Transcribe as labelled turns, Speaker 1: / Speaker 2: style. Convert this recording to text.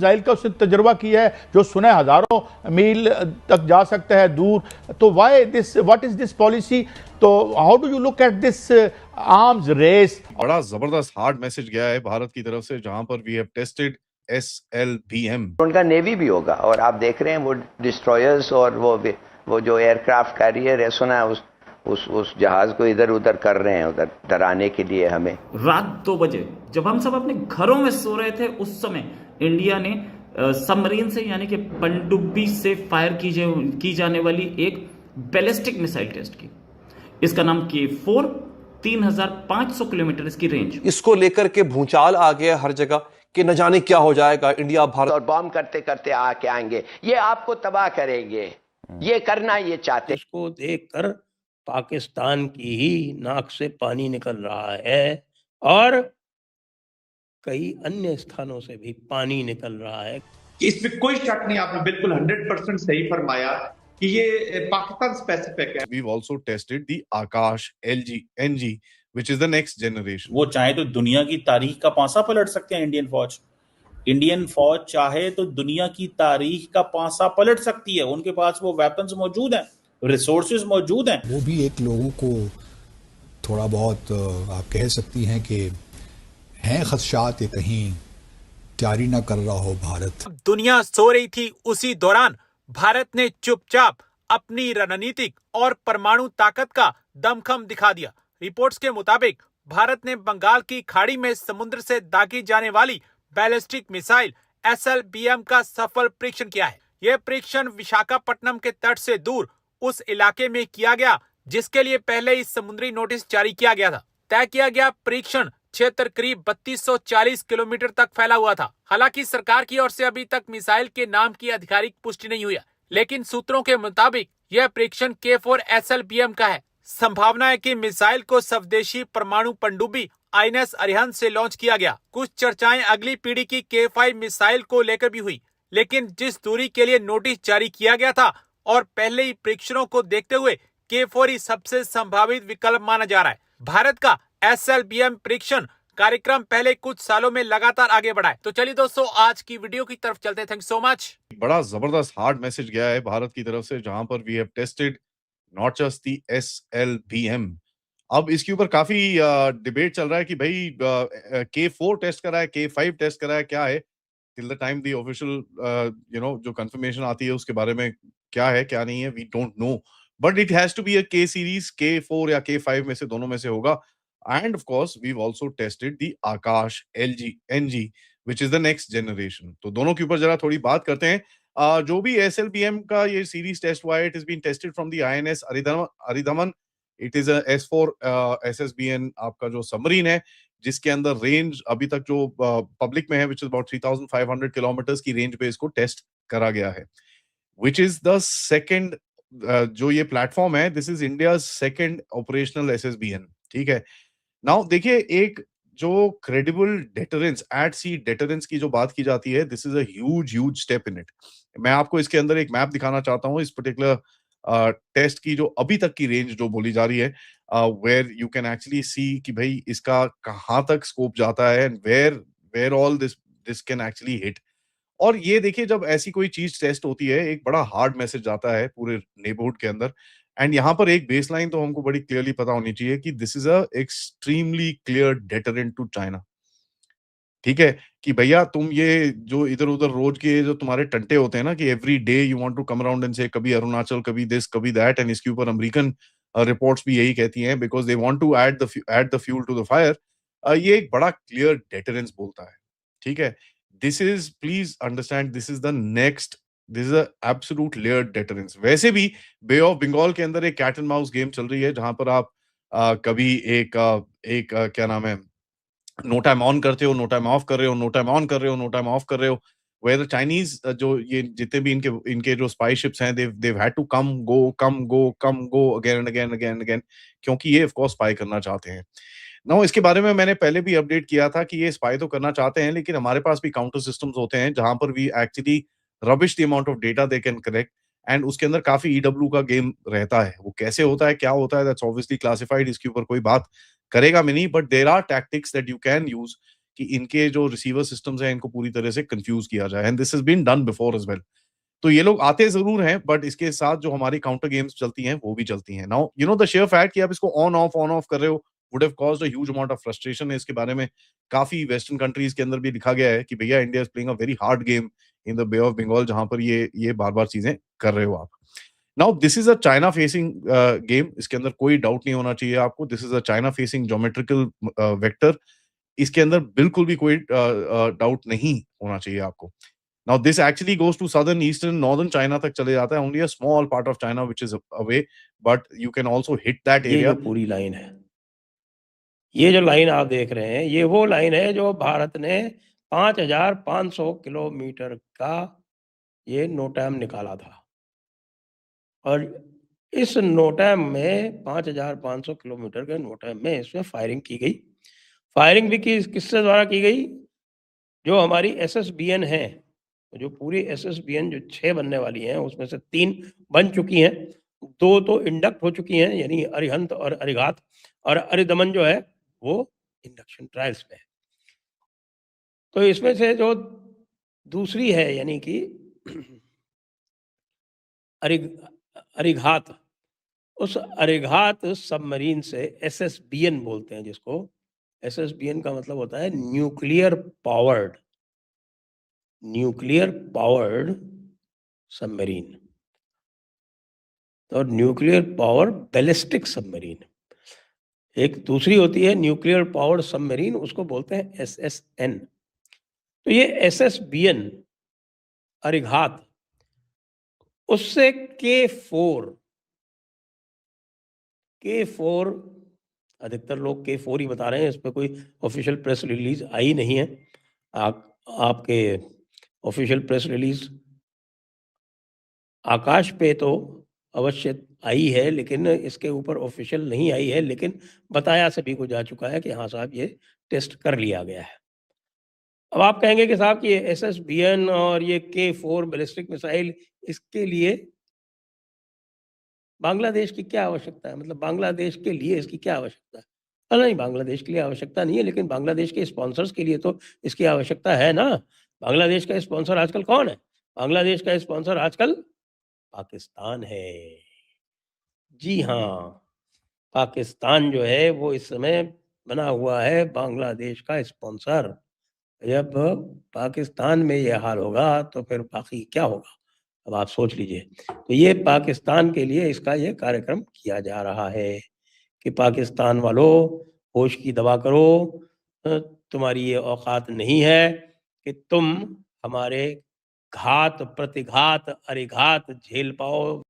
Speaker 1: Missile का उसने तजुर्बा किया है जो सुने हजारों मील तक जा सकता है दूर, तो why this, what is this policy? तो how do you look at this arms race?
Speaker 2: बड़ा जबरदस्त हार्ड मैसेज गया है भारत की तरफ से, जहां पर वी हैव टेस्टेड SLBM।
Speaker 3: उनका नेवी भी होगा, और आप देख रहे हैं वो डिस्ट्रॉयर्स और वो जो एयरक्राफ्ट कैरियर है, सुना है उस जहाज को इधर उधर कर रहे हैं, उधर डराने के लिए हमें।
Speaker 4: रात 2 बजे जब हम सब अपने घरों में सो रहे थे, उस समय इंडिया ने सबमरीन से यानी कि पनडुब्बी से फायर की जाने वाली एक बैलिस्टिक मिसाइल टेस्ट की। इसका नाम K4, 3500 किलोमीटर इसकी रेंज।
Speaker 5: इसको लेकर के भूचाल आ गया हर जगह कि न जाने क्या हो जाएगा, इंडिया भारत
Speaker 3: और बॉम्ब करते करते आके आएंगे, ये आपको तबाह करेंगे, ये करना ये चाहते।
Speaker 6: इसको देखकर पाकिस्तान की ही नाक से पानी निकल रहा है और कई अन्य स्थानों से भी पानी निकल रहा है।
Speaker 7: इसमें कोई शक नहीं, आपने बिल्कुल 100% सही फरमाया कि ये पाकिस्तान स्पेसिफिक है।
Speaker 2: We've also tested the Akash NG, which is the next generation.
Speaker 8: वो चाहे तो दुनिया की तारीख का पासा पलट सकते हैं। इंडियन फौज चाहे तो दुनिया की तारीख का पासा पलट सकती है। उनके पास वो वेपन्स मौजूद हैं, रिसोर्सेज मौजूद हैं।
Speaker 9: वो भी एक लोगों को थोड़ा बहुत आप कह सकती हैं कि हैं खदशात, कहीं तैयारी ना कर रहा हो भारत।
Speaker 10: दुनिया सो रही थी, उसी दौरान भारत ने चुपचाप अपनी रणनीतिक और परमाणु ताकत का दमखम दिखा दिया। रिपोर्ट्स के मुताबिक भारत ने बंगाल की खाड़ी में समुद्र से दागी जाने वाली बैलिस्टिक मिसाइल SLBM का सफल परीक्षण किया है। यह परीक्षण विशाखापट्टनम के तट से दूर उस इलाके में किया गया जिसके लिए पहले ही समुद्री नोटिस जारी किया गया था। तय किया गया परीक्षण क्षेत्र करीब 3240 किलोमीटर तक फैला हुआ था। हालांकि सरकार की ओर से अभी तक मिसाइल के नाम की आधिकारिक पुष्टि नहीं हुई है, लेकिन सूत्रों के मुताबिक यह परीक्षण K4 SLBM का है। संभावना है कि मिसाइल को स्वदेशी परमाणु पनडुब्बी INS अरिहंत से लॉन्च किया गया। कुछ चर्चाएं अगली पीढ़ी की K5 मिसाइल को लेकर भी हुई, लेकिन जिस दूरी के लिए नोटिस जारी किया गया था और पहले ही परीक्षणों को देखते हुए K4 ही सबसे संभावित विकल्प माना जा रहा है। भारत का SLBM परीक्षण कार्यक्रम पहले कुछ सालों में लगातार आगे बढ़ा है। तो चलिए दोस्तों, आज की वीडियो की तरफ चलते हैं। Thank you so much.
Speaker 2: बड़ा जबरदस्त हार्ड मैसेज गया है भारत की तरफ से, जहां पर we have tested not just the SLBM। अब इसके ऊपर काफी डिबेट चल रहा है कि भाई K4 टेस्ट करा है, K5 टेस्ट करा है, क्या है। Till the time the official जो कंफर्मेशन आती है उसके बारे में क्या है क्या नहीं है, we don't know, but it has to be a K series, K4 या K5 में से दोनों में से होगा। And of course, we've also tested the Akash NG, which is the next generation. तो दोनों के ऊपर जरा थोड़ी बात करते हैं। जो भी SLBM का ये सीरीज टेस्ट हुआ है, it has been tested from the INS Aridhaman. It is a S4 SSBN आपका जो सबमरीन है, जिसके अंदर रेंज अभी तक जो पब्लिक में है, which is about 3500 किलोमीटर की रेंज पे इसको टेस्ट करा गया है, which is the second जो ये प्लेटफॉर्म है, this is India's second operational SSBN। ठीक है। नाउ देखिए, एक जो क्रेडिबल डेटरेंस, एट सी डेटरेंस की जो बात की जाती है, this is a huge step in it. मैं आपको इसके अंदर एक मैप दिखाना चाहता हूं, इस पर्टिकुलर टेस्ट की जो अभी तक की रेंज जो बोली जा रही है, where you can actually see कि भाई इसका कहां तक स्कोप जाता है and where all this can actually hit. और ये देखिए, जब ऐसी कोई चीज टेस्ट होती है, एक बड़ा हार्ड मैसेज जाता है पूरे नेबरहुड के अंदर। एंड यहाँ पर एक बेसलाइन तो हमको बड़ी क्लियरली पता होनी चाहिए कि this is a extremely clear deterrent to China. ठीक है, कि भैया तुम ये जो इधर उधर रोज के जो तुम्हारे टंटे होते हैं ना, कि every day you want to come around and से कभी अरुणाचल, कभी दिस, कभी दैट, एंड इसके ऊपर अमेरिकन रिपोर्ट्स भी यही कहती हैं, because they want to add the fuel to the fire. ये एक बड़ा क्लियर डेटरेंस बोलता है। ठीक है, this is, please understand, this is a absolute layer deterrence. वैसे भी बे ऑफ बंगाल के अंदर एक कैट एंड माउस गेम चल रही है, जहां पर आप कभी एक क्या नाम है, नो टाइम ऑन करते हो, नो टाइम ऑफ कर रहे हो, नो टाइम ऑन कर रहे हो, नो टाइम ऑफ कर रहे हो। वेयर द चाइनीज जो ये जितने भी इनके जो स्पाई शिप्स हैं, they've had to come go again and again, क्योंकि ये ऑफ कोर्स स्पाई करना चाहते हैं। नाउ इसके बारे में मैंने पहले भी अपडेट किया था कि ये स्पाई तो करना चाहते हैं, लेकिन हमारे पास भी काउंटर सिस्टम्स होते हैं जहां पर we actually rubbish the amount of data they can collect, and उसके अंदर काफी EW का गेम रहता है। वो कैसे होता है, क्या होता है, दैट्स ऑब्वियसली क्लासिफाइड, इसके ऊपर कोई बात करेगा भी नहीं, but there are tactics that you can use कि इनके जो रिसीवर सिस्टम्स हैं इनको पूरी तरह से कंफ्यूज किया जाए, and this has been done before as well. तो ये लोग आते जरूर हैं, बट इसके साथ जो हमारी काउंटर गेम्स चलती हैं वो भी चलती हैं। Now you know the share fact कि आप इसको ऑन ऑफ कर रहे हो would have caused a huge amount of frustration. इसके बारे में काफी वेस्टर्न कंट्रीज के अंदर भी लिखा गया है कि भैया India is playing a very hard game in the bay of Bengal, जहां पर ये बार-बार चीजें कर रहे हो आप। Now this is a China facing game, इसके अंदर कोई डाउट नहीं होना चाहिए आपको। This is a China facing geometrical vector, इसके अंदर बिल्कुल भी कोई डाउट नहीं होना चाहिए आपको। Now this actually goes to southern, eastern, northern China तक चले जाता है, only a small part of China which is away, but you can also hit that
Speaker 6: ये
Speaker 2: area.
Speaker 6: जो पूरी लाइन है, ये जो लाइन आप देख रहे हैं, ये वो लाइन है जो भारत ने 5,500 किलोमीटर का ये नोटैम निकाला था, और इस नोटैम में 5,500 किलोमीटर के नोटैम में इसमें फायरिंग की गई। फायरिंग भी किससे द्वारा की गई? जो हमारी SSBN है, जो पूरी SSBN जो 6 बनने वाली हैं उसमें से 3 बन चुकी हैं, 2 तो इंडक्ट हो चुकी हैं, यानी अरिहंत और अरिघात, और अरिदमन जो है वो इंडक्शन ट्रायल्स में है। तो इसमें से जो दूसरी है यानी कि अरिघात, उस अरिघात सबमरीन से SSBN बोलते हैं जिसको, SSBN का मतलब होता है न्यूक्लियर पावर्ड सबमरीन, और न्यूक्लियर पावर बैलिस्टिक सबमरीन। एक दूसरी होती है न्यूक्लियर पावर्ड सबमरीन, उसको बोलते हैं SSN। तो ये SSBN अरिघात, उससे K4 अधिकतर लोग K4 ही बता रहे हैं, इस पर कोई ऑफिशियल प्रेस रिलीज आई नहीं है। आपके ऑफिशियल प्रेस रिलीज आकाश पे तो अवश्य आई है, लेकिन इसके ऊपर ऑफिशियल नहीं आई है, लेकिन बताया सभी को जा चुका है कि हाँ साहब ये टेस्ट कर लिया गया है। अब आप कहेंगे कि साहब कि ये SSBN और ये K4 बैलिस्टिक मिसाइल, इसके लिए बांग्लादेश की क्या आवश्यकता है? मतलब बांग्लादेश के लिए इसकी क्या आवश्यकता है? नहीं, बांग्लादेश के लिए आवश्यकता नहीं है, लेकिन बांग्लादेश के स्पॉन्सर्स के लिए तो इसकी आवश्यकता है ना। बांग्लादेश का स्पॉन्सर आजकल कौन है? बांग्लादेश का स्पॉन्सर आजकल पाकिस्तान है। जी हाँ, पाकिस्तान जो है वो इस समय बना हुआ है बांग्लादेश का स्पॉन्सर। जब पाकिस्तान में ये हाल होगा तो फिर बाकी क्या होगा, अब आप सोच लीजिए। तो ये पाकिस्तान के लिए इसका ये कार्यक्रम किया जा रहा है कि पाकिस्तान वालों होश की दवा करो, तुम्हारी ये औकात नहीं है कि तुम हमारे घात प्रतिघात अरिघात झेल पाओ।